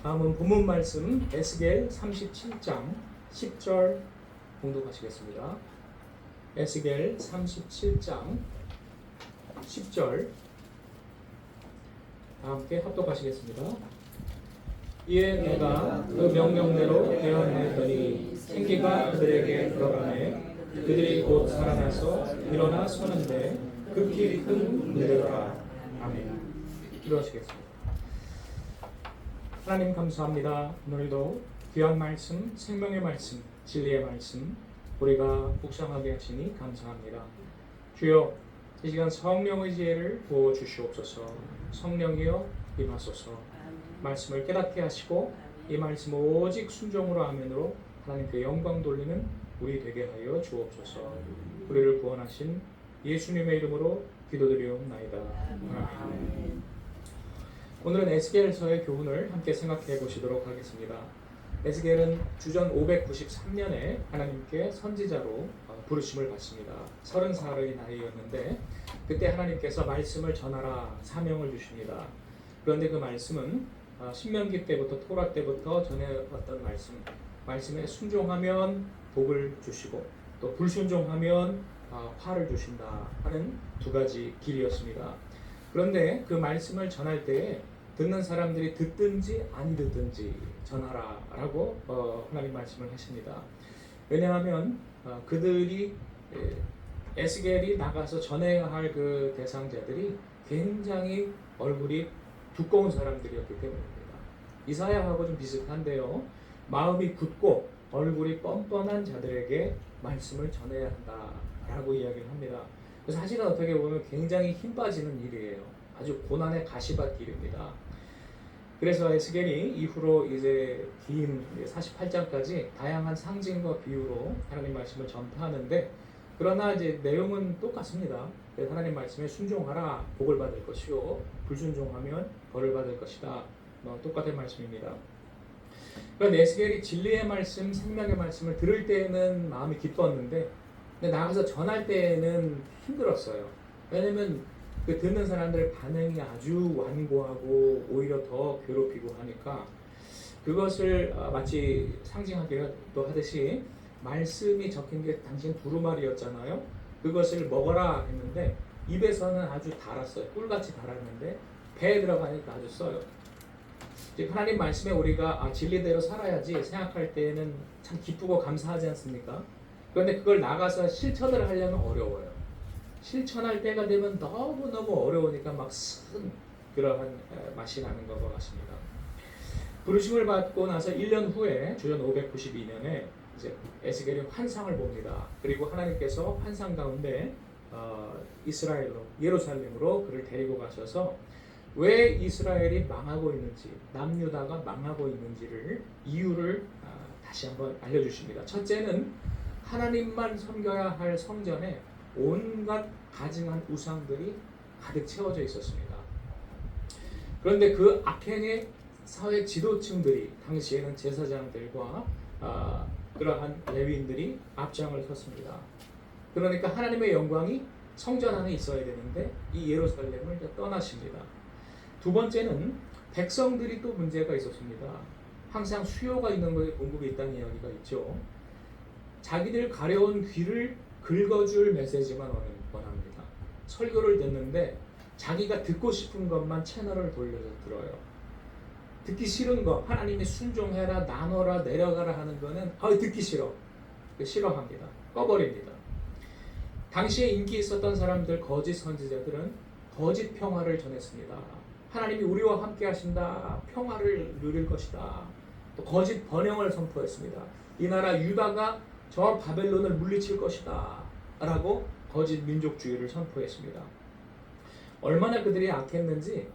다음은 본문 말씀 에스겔 37장 10절 봉독하시겠습니다. 에스겔 37장 10절 다 함께 합독하시겠습니다. 이에 내가 그 명령대로 되었더니 생기가 그들에게 들어가매 그들이 곧 살아나서 일어나 서는데 극히 큰 은혜라. 아멘. 기도하시겠습니다. 하나님 감사합니다. 오늘도 귀한 말씀, 생명의 말씀, 진리의 말씀 우리가 묵상하게 하시니 감사합니다. 주여, 이 시간 성령의 지혜를 부어주시옵소서. 성령이여 임하소서. 말씀을 깨닫게 하시고 이 말씀 오직 순종으로 아멘으로 하나님께 영광 돌리는 우리 되게 하여 주옵소서. 우리를 구원하신 예수님의 이름으로 기도드리옵나이다. 아멘. 오늘은 에스겔서의 교훈을 함께 생각해 보시도록 하겠습니다. 에스겔은 주전 593년에 하나님께 선지자로 부르심을 받습니다. 30살의 나이였는데 그때 하나님께서 말씀을 전하라 사명을 주십니다. 그런데 그 말씀은 신명기 때부터 토라 때부터 전해왔던 말씀에 순종하면 복을 주시고 또 불순종하면 화를 주신다 하는 두 가지 길이었습니다. 그런데 그 말씀을 전할 때에 듣는 사람들이 듣든지 안 듣든지 전하라 라고 하나님 말씀을 하십니다. 왜냐하면 그들이 에스겔이 나가서 전해야 할 그 대상자들이 굉장히 얼굴이 두꺼운 사람들이었기 때문입니다. 이사야하고 좀 비슷한데요. 마음이 굳고 얼굴이 뻔뻔한 자들에게 말씀을 전해야 한다라고 이야기를 합니다. 그래서 사실은 어떻게 보면 굉장히 힘 빠지는 일이에요. 아주 고난의 가시밭길입니다. 그래서 에스겔이 이후로 이제 긴 48장까지 다양한 상징과 비유로 하나님 말씀을 전파하는데 그러나 이제 내용은 똑같습니다. 하나님 말씀에 순종하라 복을 받을 것이요 불순종하면 벌을 받을 것이다. 똑같은 말씀입니다. 그런데 에스겔이 진리의 말씀, 생명의 말씀을 들을 때에는 마음이 기뻤는데 근데 나가서 전할 때에는 힘들었어요. 왜냐면 그 듣는 사람들의 반응이 아주 완고하고 오히려 더 괴롭히고 하니까 그것을 마치 상징하기도 하듯이 말씀이 적힌 게 당신 두루마리였잖아요. 그것을 먹어라 했는데 입에서는 아주 달았어요. 꿀같이 달았는데 배에 들어가니까 아주 써요. 하나님 말씀에 우리가 진리대로 살아야지 생각할 때는 참 기쁘고 감사하지 않습니까? 그런데 그걸 나가서 실천을 하려면 어려워요. 실천할 때가 되면 너무너무 어려우니까 막 쓴 그러한 맛이 나는 것 같습니다. 부르심을 받고 나서 1년 후에 주전 592년에 이제 에스겔이 환상을 봅니다. 그리고 하나님께서 환상 가운데 이스라엘로 예루살렘으로 그를 데리고 가셔서 왜 이스라엘이 망하고 있는지 남유다가 망하고 있는지를 이유를 다시 한번 알려주십니다. 첫째는 하나님만 섬겨야 할 성전에 온갖 가증한 우상들이 가득 채워져 있었습니다. 그런데 그 악행의 사회 지도층들이 당시에는 제사장들과 그러한 레위인들이 앞장을 섰습니다. 그러니까 하나님의 영광이 성전 안에 있어야 되는데 이 예루살렘을 떠나십니다. 두 번째는 백성들이 또 문제가 있었습니다. 항상 수요가 있는 것에 공급이 있다는 이야기가 있죠. 자기들 가려운 귀를 긁어줄 메시지만 원합니다. 설교를 듣는데 자기가 듣고 싶은 것만 채널을 돌려서 들어요. 듣기 싫은 거 하나님이 순종해라 나눠라 내려가라 하는 거는 듣기 싫어. 싫어합니다. 꺼버립니다. 당시에 인기 있었던 사람들 거짓 선지자들은 거짓 평화를 전했습니다. 하나님이 우리와 함께 하신다. 평화를 누릴 것이다. 또 거짓 번영을 선포했습니다. 이 나라 유다가 저 바벨론을 물리칠 것이다 라고 거짓 민족주의를 선포했습니다. 얼마나 그들이 악했는지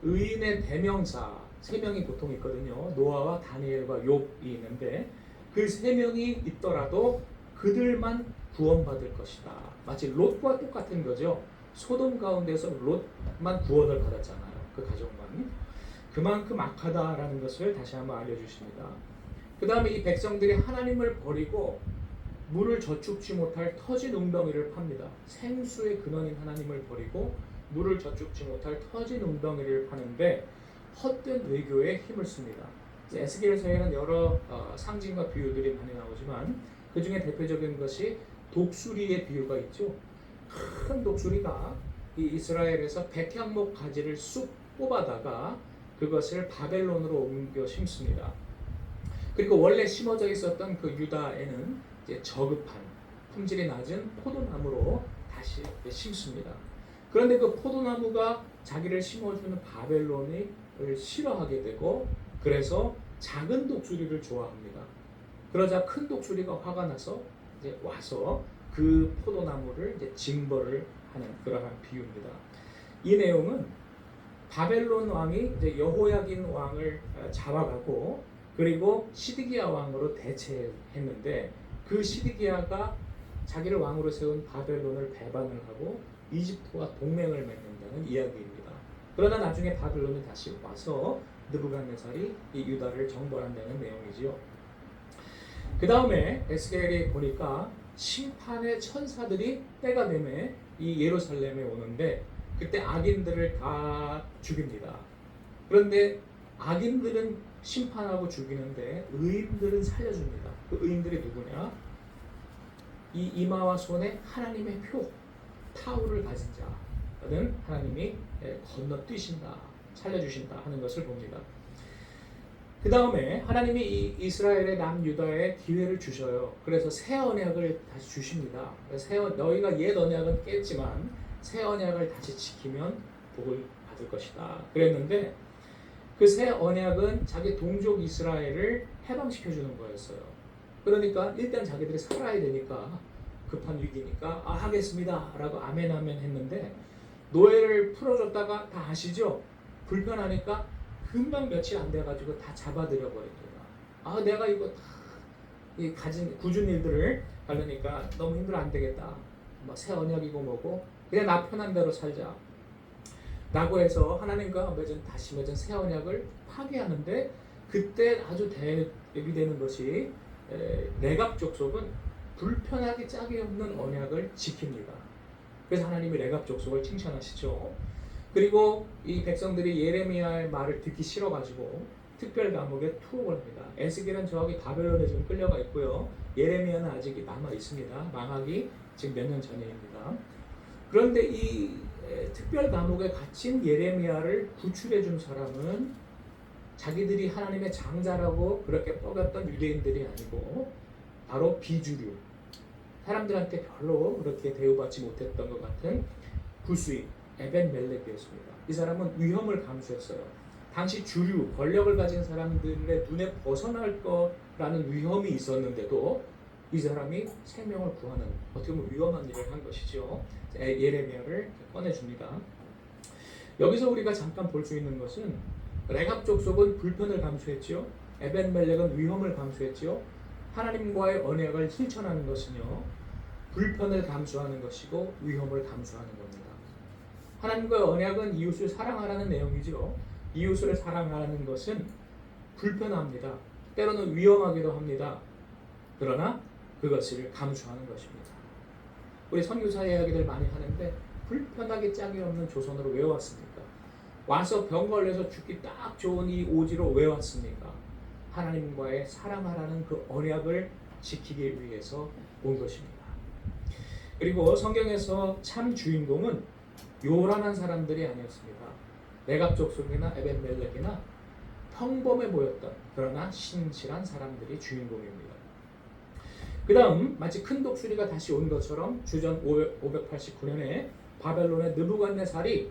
의인의 대명사 3명이 보통 있거든요. 노아와 다니엘과 욥이 있는데 그 3명이 있더라도 그들만 구원받을 것이다. 마치 롯과 똑같은 거죠. 소돔 가운데서 롯만 구원을 받았잖아요. 그 가족만. 그만큼 악하다라는 것을 다시 한번 알려주십니다. 그 다음에 이 백성들이 하나님을 버리고 물을 저축지 못할 터진 웅덩이를 팝니다. 생수의 근원인 하나님을 버리고 물을 저축지 못할 터진 웅덩이를 파는데 헛된 외교에 힘을 씁니다. 이제 에스겔서에는 여러 상징과 비유들이 많이 나오지만 그 중에 대표적인 것이 독수리의 비유가 있죠. 큰 독수리가 이 이스라엘에서 백향목 가지를 쑥 뽑아다가 그것을 바벨론으로 옮겨 심습니다. 그리고 원래 심어져 있었던 그 유다에는 이제 저급한 품질이 낮은 포도나무로 다시 심습니다. 그런데 그 포도나무가 자기를 심어주는 바벨론을 싫어하게 되고 그래서 작은 독수리를 좋아합니다. 그러자 큰 독수리가 화가 나서 이제 와서 그 포도나무를 이제 징벌을 하는 그러한 비유입니다. 이 내용은 바벨론 왕이 이제 여호야긴 왕을 잡아가고 그리고 시드기야 왕으로 대체했는데 그 시드기야가 자기를 왕으로 세운 바벨론을 배반을 하고 이집트와 동맹을 맺는다는 이야기입니다. 그러나 나중에 바벨론이 다시 와서 느부갓네살이 이 유다를 정벌한다는 내용이지요. 그 다음에 에스겔이 보니까 심판의 천사들이 때가 되매 이 예루살렘에 오는데 그때 악인들을 다 죽입니다. 그런데 악인들은 심판하고 죽이는데 의인들은 살려줍니다. 그 의인들이 누구냐? 이 이마와 손에 하나님의 표, 타우를 가진 자는 하나님이 건너뛰신다, 살려주신다 하는 것을 봅니다. 그 다음에 하나님이 이 이스라엘의 남유다에 기회를 주셔요. 그래서 새 언약을 다시 주십니다. 너희가 옛 언약은 깼지만 새 언약을 다시 지키면 복을 받을 것이다. 그랬는데 그 새 언약은 자기 동족 이스라엘을 해방시켜 주는 거였어요. 그러니까 일단 자기들이 살아야 되니까 급한 위기니까 하겠습니다 라고 아멘 했는데 노예를 풀어줬다가 다 아시죠? 불편하니까 금방 며칠 안 돼가지고 다 잡아들여 버립니다. 내가 이거 다 가진 굳은 일들을 하려니까 너무 힘들어 안 되겠다. 새 언약이고 뭐고 그냥 나 편한 대로 살자. 라고 해서 하나님과 다시 맺은 새 언약을 파괴하는데 그때 아주 대입이 되는 것이 레갑 족속은 불편하기 짝이 없는 언약을 지킵니다. 그래서 하나님이 레갑 족속을 칭찬하시죠. 그리고 이 백성들이 예레미야의 말을 듣기 싫어가지고 특별 감옥에 투옥을 합니다. 에스겔은 저기 바벨론에 지금 끌려가 있고요. 예레미야는 아직 남아 있습니다. 망하기 지금 몇 년 전입니다. 그런데 이 특별 감옥에 갇힌 예레미야를 구출해 준 사람은 자기들이 하나님의 장자라고 그렇게 뻐겼던 유대인들이 아니고 바로 비주류, 사람들한테 별로 그렇게 대우받지 못했던 것 같은 구스인 에벤멜렉이었습니다. 이 사람은 위험을 감수했어요. 당시 주류, 권력을 가진 사람들의 눈에 벗어날 거라는 위험이 있었는데도 이 사람이 생명을 구하는 어떻게 보면 위험한 일을 한 것이죠. 예레미야를 꺼내줍니다. 여기서 우리가 잠깐 볼 수 있는 것은 레갑 족속은 불편을 감수했죠. 에벤멜렉은 위험을 감수했죠. 하나님과의 언약을 실천하는 것은요, 불편을 감수하는 것이고 위험을 감수하는 겁니다. 하나님과의 언약은 이웃을 사랑하라는 내용이죠. 이웃을 사랑하는 것은 불편합니다. 때로는 위험하기도 합니다. 그러나 그것을 감수하는 것입니다. 우리 선교사 이야기들 많이 하는데 불편하게 짝이 없는 조선으로 왜 왔습니까? 와서 병 걸려서 죽기 딱 좋은 이 오지로 왜 왔습니까? 하나님과의 사랑하라는 그 언약을 지키기 위해서 온 것입니다. 그리고 성경에서 참 주인공은 요란한 사람들이 아니었습니다. 레갑 족속이나 에벤멜렉이나 평범해 보였던 그러나 신실한 사람들이 주인공입니다. 그 다음 마치 큰 독수리가 다시 온 것처럼 주전 589년에 바벨론의 느부갓네살이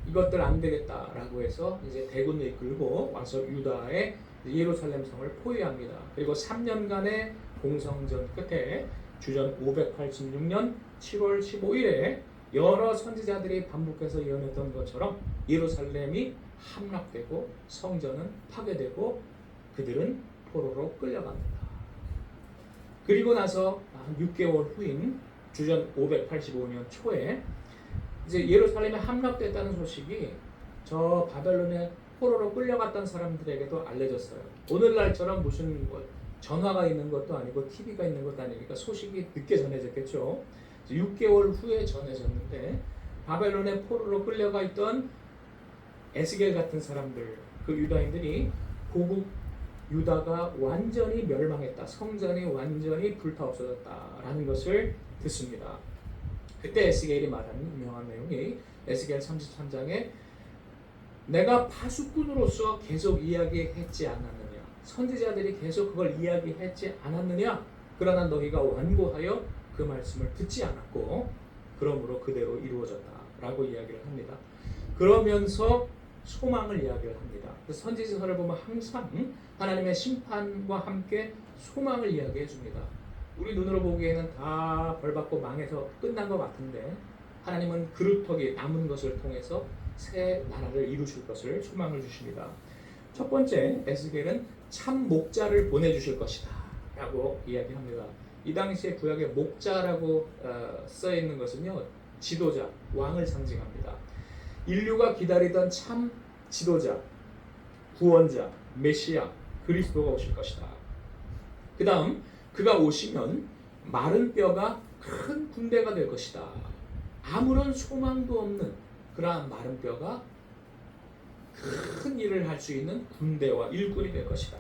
이것들 안 되겠다라고 해서 이제 대군을 이끌고 와서 유다의 예루살렘 성을 포위합니다. 그리고 3년간의 공성전 끝에 주전 586년 7월 15일에 여러 선지자들이 반복해서 예언했던 것처럼 예루살렘이 함락되고 성전은 파괴되고 그들은 포로로 끌려갑니다. 그리고 나서 한 6개월 후인 주전 585년 초에 이제 예루살렘에 함락됐다는 소식이 저 바벨론에 포로로 끌려갔던 사람들에게도 알려졌어요. 오늘날처럼 무슨 전화가 있는 것도 아니고 TV가 있는 것도 아니니까 소식이 늦게 전해졌겠죠. 6개월 후에 전해졌는데 바벨론에 포로로 끌려가 있던 에스겔 같은 사람들, 그 유다인들이 고국 유다가 완전히 멸망했다. 성전이 완전히 불타없어졌다라는 것을 듣습니다. 그때 에스겔이 말하는 유명한 내용이 에스겔 33장에 내가 파수꾼으로서 계속 이야기했지 않았느냐. 선지자들이 계속 그걸 이야기했지 않았느냐. 그러나 너희가 완고하여 그 말씀을 듣지 않았고 그러므로 그대로 이루어졌다라고 이야기를 합니다. 그러면서 소망을 이야기를 합니다. 선지서를 보면 항상 하나님의 심판과 함께 소망을 이야기해 줍니다. 우리 눈으로 보기에는 다 벌받고 망해서 끝난 것 같은데 하나님은 그루터기 남은 것을 통해서 새 나라를 이루실 것을 소망을 주십니다. 첫 번째, 에스겔은 참 목자를 보내주실 것이다 라고 이야기합니다. 이 당시에 구약에 목자라고 써 있는 것은요, 지도자, 왕을 상징합니다. 인류가 기다리던 참 지도자, 구원자, 메시아, 그리스도가 오실 것이다. 그 다음 그가 오시면 마른 뼈가 큰 군대가 될 것이다. 아무런 소망도 없는 그러한 마른 뼈가 큰 일을 할 수 있는 군대와 일꾼이 될 것이다.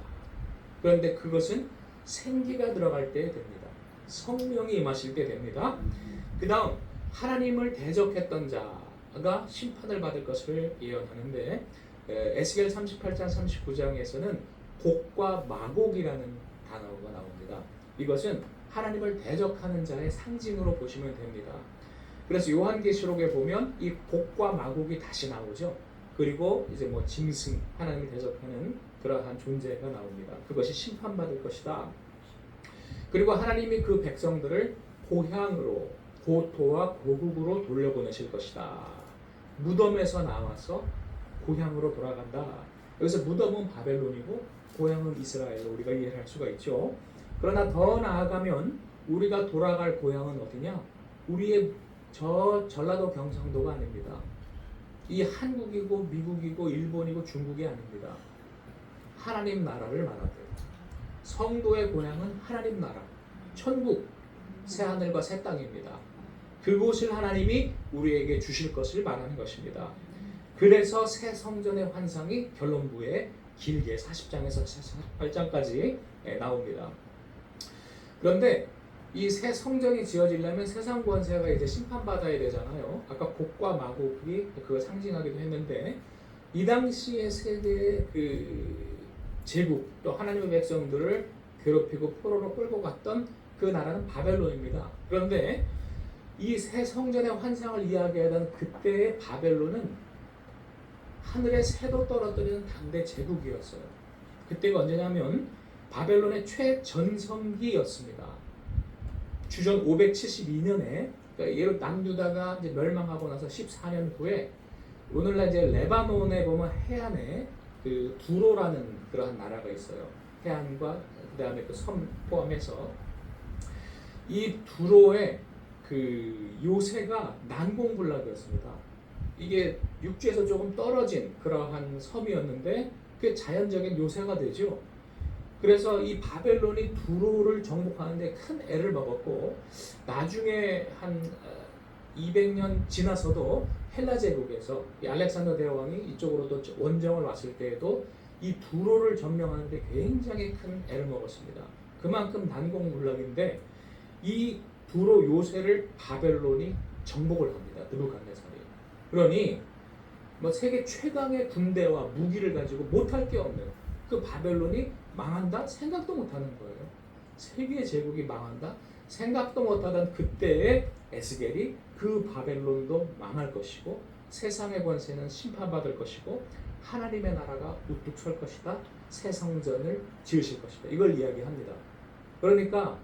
그런데 그것은 생기가 들어갈 때 됩니다. 성령이 임하실 때 됩니다. 그 다음 하나님을 대적했던 자가 심판을 받을 것을 예언하는데 에스겔 38장 39장에서는 곡과 마곡이라는 단어가 나옵니다. 이것은 하나님을 대적하는 자의 상징으로 보시면 됩니다. 그래서 요한계시록에 보면 이 곡과 마곡이 다시 나오죠. 그리고 이제 뭐 짐승, 하나님을 대적하는 그러한 존재가 나옵니다. 그것이 심판받을 것이다. 그리고 하나님이 그 백성들을 고향으로, 고토와 고국으로 돌려보내실 것이다. 무덤에서 나와서 고향으로 돌아간다. 여기서 무덤은 바벨론이고 고향은 이스라엘로 우리가 이해할 수가 있죠. 그러나 더 나아가면 우리가 돌아갈 고향은 어디냐? 우리의 저 전라도 경상도가 아닙니다. 이 한국이고 미국이고 일본이고 중국이 아닙니다. 하나님 나라를 말하죠. 성도의 고향은 하나님 나라, 천국, 새하늘과 새 땅입니다. 그곳을 하나님이 우리에게 주실 것을 말하는 것입니다. 그래서 새 성전의 환상이 결론부에 길게 40장에서 48장까지 나옵니다. 그런데 이 새 성전이 지어지려면 세상 권세가 이제 심판받아야 되잖아요. 아까 곡과 마곡이 그걸 상징하기도 했는데 이 당시의 세대의 그 제국 또 하나님의 백성들을 괴롭히고 포로로 끌고 갔던 그 나라는 바벨론입니다. 그런데 이 새 성전의 환상을 이야기하던 그때의 바벨론은 하늘에 새도 떨어뜨리는 당대 제국이었어요. 그때가 언제냐면 바벨론의 최전성기였습니다. 주전 572년에 그러니까 남유다가 이제 멸망하고 나서 14년 후에 오늘날 이제 레바논에 보면 해안에 그 두로라는 그러한 나라가 있어요. 해안과 그다음에 그 섬 포함해서 이 두로의 그 요새가 난공불락이었습니다. 이게 육지에서 조금 떨어진 그러한 섬이었는데 그게 자연적인 요새가 되죠. 그래서 이 바벨론이 두로를 정복하는데 큰 애를 먹었고 나중에 한 200년 지나서도 헬라 제국에서 이 알렉산더 대왕이 이쪽으로 또 원정을 왔을 때에도 이 두로를 점령하는데 굉장히 큰 애를 먹었습니다. 그만큼 난공불락인데 이 두로 요새를 바벨론이 정복을 합니다. 느부갓네살이. 그러니 뭐 세계 최강의 군대와 무기를 가지고 못할 게 없는 그 바벨론이 망한다? 생각도 못하는 거예요. 세계 제국이 망한다? 생각도 못하던 그때의 에스겔이 그 바벨론도 망할 것이고 세상의 권세는 심판받을 것이고 하나님의 나라가 우뚝 설 것이다. 새 성전을 지으실 것이다. 이걸 이야기합니다. 그러니까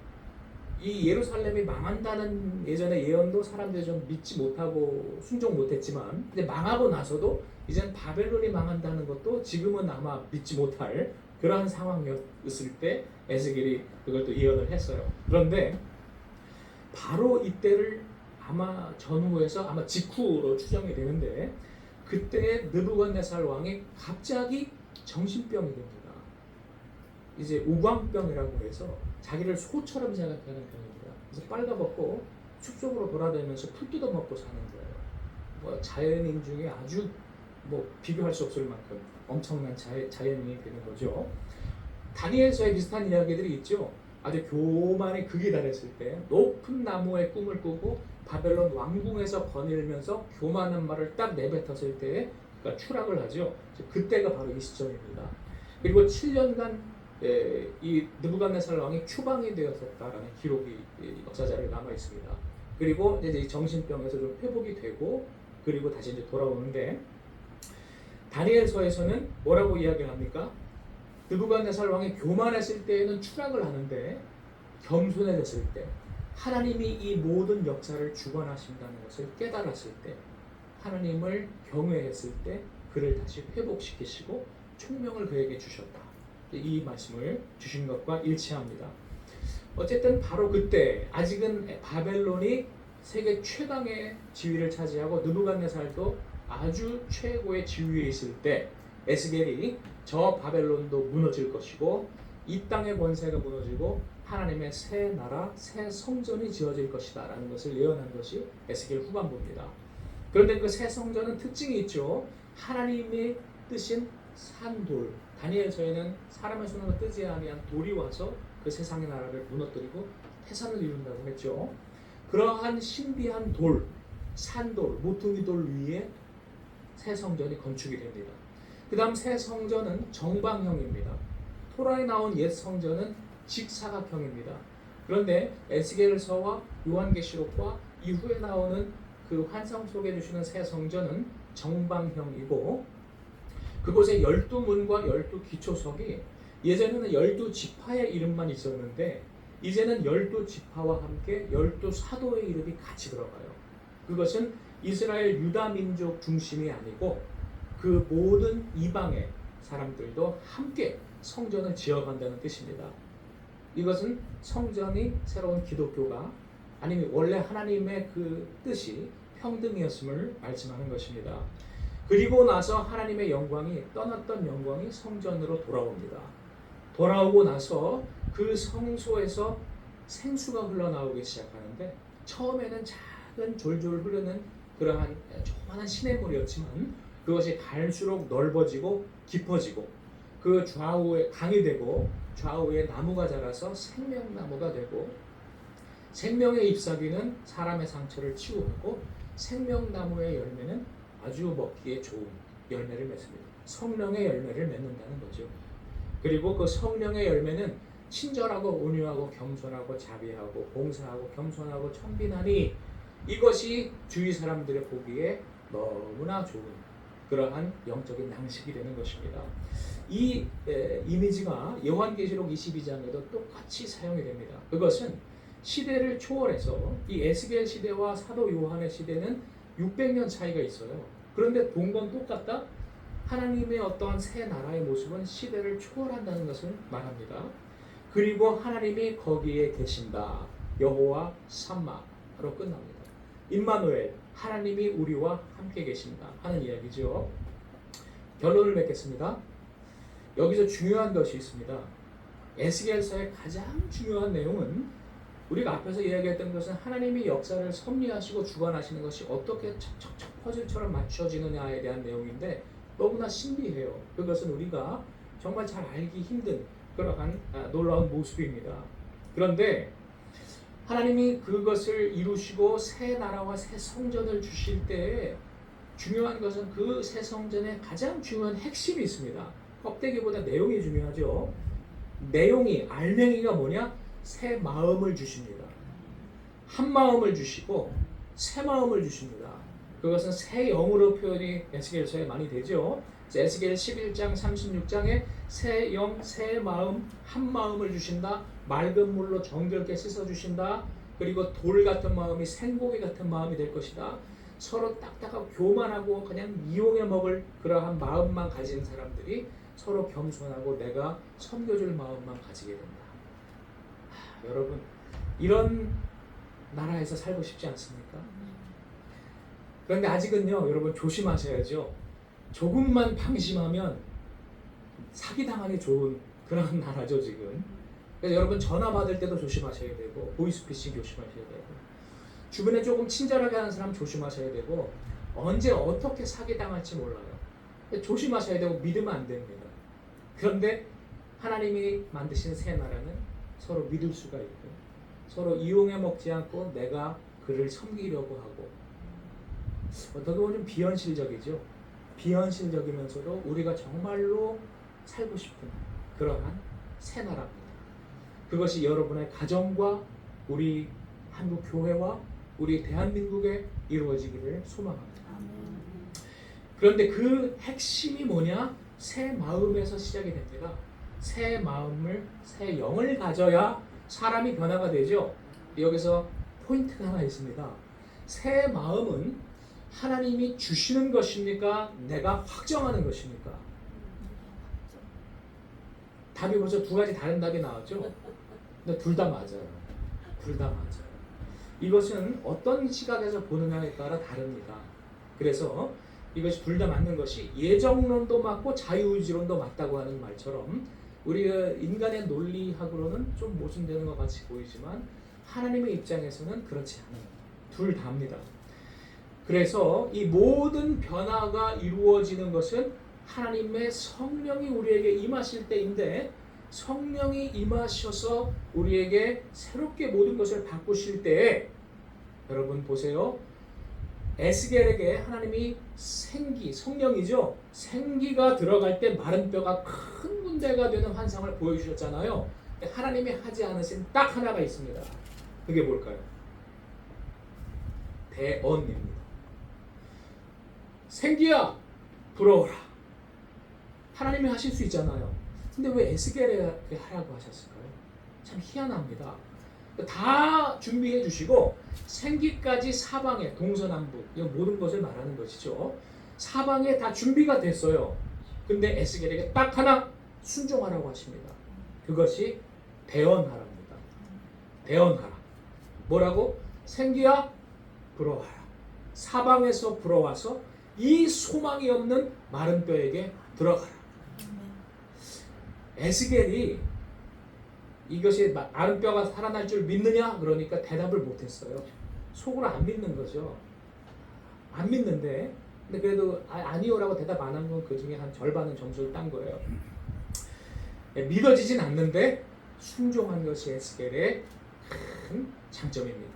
이 예루살렘이 망한다는 예전의 예언도 사람들이 좀 믿지 못하고 순종 못했지만 근데 망하고 나서도 이젠 바벨론이 망한다는 것도 지금은 아마 믿지 못할 그러한 상황이었을 때 에스겔이 그걸 또 예언을 했어요. 그런데 바로 이때를 아마 전후에서 아마 직후로 추정이 되는데 그때 느부갓네살 왕이 갑자기 정신병이 됩니다. 이제 우광병이라고 해서 자기를 소처럼 생각하는 병입니다. 그래서 빨가벗고 숲속으로 돌아다니면서 풀 뜯어먹고 사는 거예요. 뭐 자연인 중에 아주 뭐 비교할 수 없을 만큼 엄청난 자연인이 되는 거죠. 다니엘서에 비슷한 이야기들이 있죠. 아주 교만의 극에 달했을 때 높은 나무의 꿈을 꾸고 바벨론 왕궁에서 거닐면서 교만한 말을 딱 내뱉었을 때에 그러니까 추락을 하죠. 그때가 바로 이 시점입니다. 그리고 7년간 이 느부갓네살 왕이 추방이 되었었다라는 기록이 역사자료에 남아 있습니다. 그리고 이제 이 정신병에서 좀 회복이 되고 그리고 다시 이제 돌아오는데 다니엘서에서는 뭐라고 이야기를 합니까? 느부갓네살 왕이 교만했을 때에는 추락을 하는데 겸손해졌을 때 하나님이 이 모든 역사를 주관하신다는 것을 깨달았을 때 하나님을 경외했을 때 그를 다시 회복시키시고 총명을 그에게 주셨다. 이 말씀을 주신 것과 일치합니다. 어쨌든 바로 그때 아직은 바벨론이 세계 최강의 지위를 차지하고 느부갓네살도 아주 최고의 지위에 있을 때 에스겔이 저 바벨론도 무너질 것이고 이 땅의 권세가 무너지고 하나님의 새 나라, 새 성전이 지어질 것이다 라는 것을 예언한 것이 에스겔 후반부입니다. 그런데 그 새 성전은 특징이 있죠. 하나님이 뜨신 산돌, 다니엘서에는 사람의 손으로 뜨지 아니한 돌이 와서 그 세상의 나라를 무너뜨리고 태산을 이룬다고 했죠. 그러한 신비한 돌, 산돌, 모퉁이 돌 위에 새 성전이 건축이 됩니다. 그 다음 새 성전은 정방형입니다. 토라에 나온 옛 성전은 직사각형입니다. 그런데 에스겔서와 요한계시록과 이후에 나오는 그 환상 속에 주시는 새 성전은 정방형이고 그곳에 12문과 12기초석이 예전에는 12지파의 이름만 있었는데 이제는 12지파와 함께 12사도의 이름이 같이 들어가요. 그것은 이스라엘 유다 민족 중심이 아니고 그 모든 이방의 사람들도 함께 성전을 지어간다는 뜻입니다. 이것은 성전이 새로운 기독교가 아니면 원래 하나님의 그 뜻이 평등이었음을 말씀하는 것입니다. 그리고 나서 하나님의 영광이 떠났던 영광이 성전으로 돌아옵니다. 돌아오고 나서 그 성소에서 생수가 흘러나오기 시작하는데 처음에는 작은 졸졸 흐르는 그러한 조그마한 시냇물이었지만 그것이 갈수록 넓어지고 깊어지고 그 좌우에 강이 되고 좌우에 나무가 자라서 생명나무가 되고 생명의 잎사귀는 사람의 상처를 치유하고 생명나무의 열매는 아주 먹기에 좋은 열매를 맺습니다. 성령의 열매를 맺는다는 거죠. 그리고 그 성령의 열매는 친절하고 온유하고 겸손하고 자비하고 봉사하고 겸손하고 청빈하니 이것이 주위 사람들의 보기에 너무나 좋은 그러한 영적인 양식이 되는 것입니다. 이 이미지가 요한계시록 22장에도 똑같이 사용이 됩니다. 그것은 시대를 초월해서 이 에스겔 시대와 사도 요한의 시대는 600년 차이가 있어요. 그런데 본 건 똑같다? 하나님의 어떠한 새 나라의 모습은 시대를 초월한다는 것을 말합니다. 그리고 하나님이 거기에 계신다. 여호와 삼마로 끝납니다. 임마누엘, 하나님이 우리와 함께 계신다 하는 이야기죠. 결론을 맺겠습니다. 여기서 중요한 것이 있습니다. 에스겔서의 가장 중요한 내용은 우리가 앞에서 이야기했던 것은 하나님이 역사를 섭리하시고 주관하시는 것이 어떻게 척척척 퍼즐처럼 맞춰지느냐에 대한 내용인데 너무나 신비해요. 그것은 우리가 정말 잘 알기 힘든 그러한 놀라운 모습입니다. 그런데 하나님이 그것을 이루시고 새 나라와 새 성전을 주실 때에 중요한 것은 그 새 성전에 가장 중요한 핵심이 있습니다. 껍데기보다 내용이 중요하죠. 내용이 알맹이가 뭐냐? 새 마음을 주십니다. 한 마음을 주시고 새 마음을 주십니다. 그것은 새 영으로 표현이 에스겔서에 많이 되죠. 에스겔 11장 36장에 새 영, 새 마음, 한 마음을 주신다. 맑은 물로 정결케 씻어주신다. 그리고 돌 같은 마음이 생고기 같은 마음이 될 것이다. 서로 딱딱하고 교만하고 그냥 이용해 먹을 그러한 마음만 가진 사람들이 서로 겸손하고 내가 섬겨줄 마음만 가지게 된다. 여러분, 이런 나라에서 살고 싶지 않습니까? 그런데 아직은요, 여러분 조심하셔야죠. 조금만 방심하면 사기당하기 좋은 그런 나라죠 지금. 그래서 여러분 전화 받을 때도 조심하셔야 되고 보이스피싱 조심하셔야 되고 주변에 조금 친절하게 하는 사람 조심하셔야 되고 언제 어떻게 사기당할지 몰라요. 조심하셔야 되고 믿으면 안 됩니다. 그런데 하나님이 만드신 새 나라는 서로 믿을 수가 있고 서로 이용해 먹지 않고 내가 그를 섬기려고 하고 어떻게 보면 좀 비현실적이죠. 비현실적이면서도 우리가 정말로 살고 싶은 그러한 새 나라입니다. 그것이 여러분의 가정과 우리 한국 교회와 우리 대한민국에 이루어지기를 소망합니다. 그런데 그 핵심이 뭐냐? 새 마음에서 시작이 됩니다. 새 마음을, 새 영을 가져야 사람이 변화가 되죠. 여기서 포인트가 하나 있습니다. 새 마음은 하나님이 주시는 것입니까? 내가 확정하는 것입니까? 답이 벌써 두 가지 다른 답이 나왔죠? 근데 둘 다 맞아요. 둘 다 맞아요. 이것은 어떤 시각에서 보느냐에 따라 다릅니다. 그래서 이것이 둘 다 맞는 것이 예정론도 맞고 자유의지론도 맞다고 하는 말처럼 우리가 인간의 논리학으로는 좀 모순되는 것 같이 보이지만 하나님의 입장에서는 그렇지 않아요. 둘 다입니다. 그래서 이 모든 변화가 이루어지는 것은 하나님의 성령이 우리에게 임하실 때인데 성령이 임하셔서 우리에게 새롭게 모든 것을 바꾸실 때에 여러분 보세요. 에스겔에게 하나님이 생기, 성령이죠. 생기가 들어갈 때 마른 뼈가 큰 군대가 되는 환상을 보여주셨잖아요. 하나님이 하지 않으신 딱 하나가 있습니다. 그게 뭘까요? 대언입니다. 생기야 불어오라. 하나님이 하실 수 있잖아요. 근데 왜 에스겔에게 하라고 하셨을까요? 참 희한합니다. 다 준비해 주시고 생기까지 사방에 동서남북 모든 것을 말하는 것이죠. 사방에 다 준비가 됐어요. 근데 에스겔에게 딱 하나 순종하라고 하십니다. 그것이 대언하랍니다. 대언하라. 뭐라고? 생기야 불어와라. 사방에서 불어와서 이 소망이 없는 마른 뼈에게 들어가라. 에스겔이 이것이 마른 뼈가 살아날 줄 믿느냐? 그러니까 대답을 못했어요. 속으로 안 믿는 거죠. 안 믿는데 근데 그래도 아니요라고 대답 안 한 건 그 중에 한 절반은 점수를 딴 거예요. 믿어지진 않는데 순종한 것이 에스겔의 큰 장점입니다.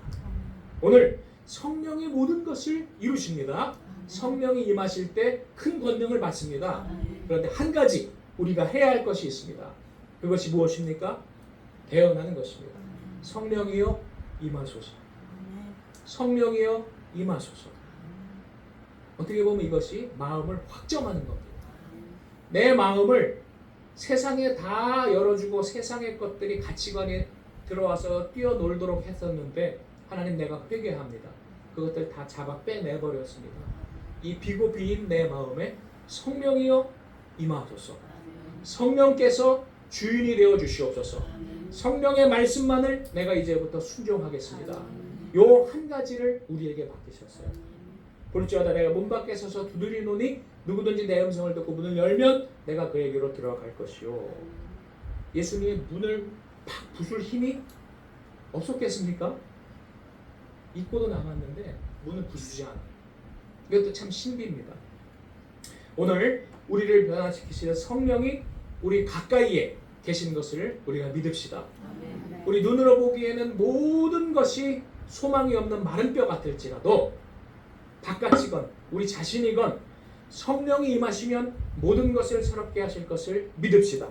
오늘 성령이 모든 것을 이루십니다. 성령이 임하실 때 큰 권능을 받습니다. 그런데 한 가지 우리가 해야 할 것이 있습니다. 그것이 무엇입니까? 대언하는 것입니다. 성령이여 임하소서. 성령이여 임하소서. 어떻게 보면 이것이 마음을 확정하는 겁니다. 내 마음을 세상에 다 열어주고 세상의 것들이 가치관에 들어와서 뛰어놀도록 했었는데 하나님 내가 회개합니다. 그것들 다 잡아 빼내버렸습니다. 이 비고 비인 내 마음에 성령이여 임하소서. 성령께서 주인이 되어 주시옵소서. 성령의 말씀만을 내가 이제부터 순종하겠습니다. 요 한 가지를 우리에게 맡기셨어요. 볼지어다 내가 문 밖에 서서 두드리노니 누구든지 내 음성을 듣고 문을 열면 내가 그에게로 들어갈 것이요. 예수님이 문을 팍 부술 힘이 없었겠습니까? 잊고도 남았는데 문을 부수지 않아요. 이것도 참 신비입니다. 오늘 우리를 변화시키시는 성령이 우리 가까이에 계신 것을 우리가 믿읍시다. 우리 눈으로 보기에는 모든 것이 소망이 없는 마른 뼈 같을지라도 바깥이건 우리 자신이건 성령이 임하시면 모든 것을 새롭게 하실 것을 믿읍시다.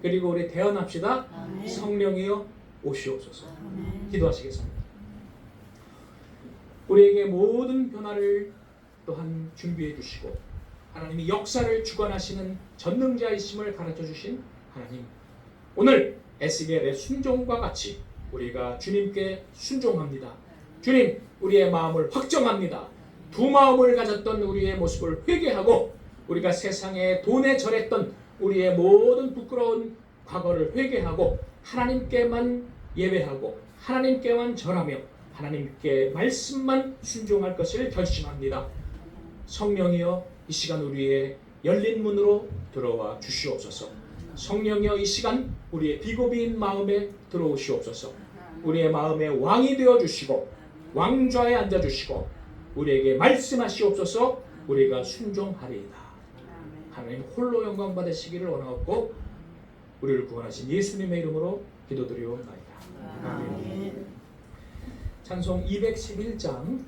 그리고 우리 대언합시다. 성령이여 오시옵소서. 기도하시겠습니다. 우리에게 모든 변화를 또한 준비해 주시고 하나님이 역사를 주관하시는 전능자이심을 가르쳐 주신 하나님, 오늘 에스겔의 순종과 같이 우리가 주님께 순종합니다. 주님, 우리의 마음을 확정합니다. 두 마음을 가졌던 우리의 모습을 회개하고 우리가 세상에 돈에 절했던 우리의 모든 부끄러운 과거를 회개하고 하나님께만 예배하고 하나님께만 절하며 하나님께 말씀만 순종할 것을 결심합니다. 성령이여 이 시간 우리의 열린 문으로 들어와 주시옵소서. 성령이여 이 시간 우리의 비고비인 마음에 들어오시옵소서. 우리의 마음의 왕이 되어 주시고 왕좌에 앉아 주시고 우리에게 말씀하시옵소서. 우리가 순종하리이다. 하나님 홀로 영광 받으시기를 원하옵고 우리를 구원하신 예수님의 이름으로 기도드리옵나이다. 아멘. 찬송 211장